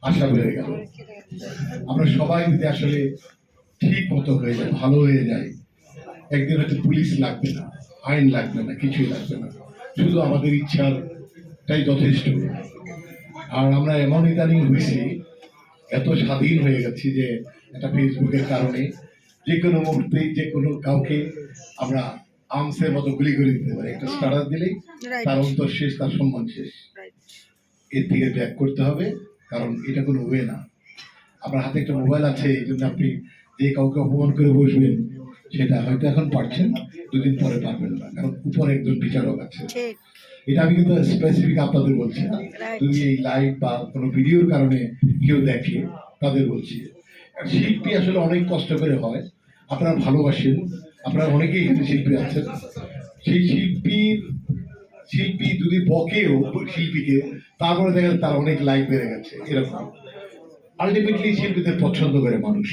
আশা বেড়ে গেল। আমরা সবাই যদি আসলে ঠিক মতো হয়ে যায়, ভালো হয়ে যায়, একদিন হয়তো পুলিশ লাগবে না, আইন লাগবে না, কিছুই লাগবে না, শুধু আমাদের ইচ্ছাটাই যথেষ্ট। আর আমরা এমন ইদানিং হয়েছি, এত স্বাধীন হয়ে গেছি যে একটা ফেসবুকের কারণে যে কোনো মুহূর্তেই যে কোনো কাউকে আমরা আমসের মতো গুলি করে দিতে পারি। একটা স্ট্যাটাস দিলেই তার অন্তর শেষ, তার সম্মান শেষ। এর থেকে ব্যাক করতে হবে, কারণ এটা কোনো ওয়ে না। আপনার হাতে একটা মোবাইল আছে, এই জন্য আপনি যে কাউকে অপমান করে বসবেন, সেটা হয়তো এখন পারছেন, দুদিন পরে পারবেন না, কারণ উপরে একজন বিচারক আছে। এটা আমি কিন্তু স্পেসিফিক আপনাদের বলছি না, যদি এই লাইভ বা কোনো ভিডিওর কারণে কেউ দেখে তাদের বলছি। শিল্পী আসলে অনেক কষ্ট করে হয়, আপনারা ভালোবাসেন, আপনারা অনেকেই এখানে শিল্পী আছেন। সেই শিল্পী যদি বকেও শিল্পীকে, তারপরে দেখেন তার অনেক লাইক বেড়ে গেছে, এরকম। আলটিমেটলি শিল্পীদের পছন্দ করে মানুষ।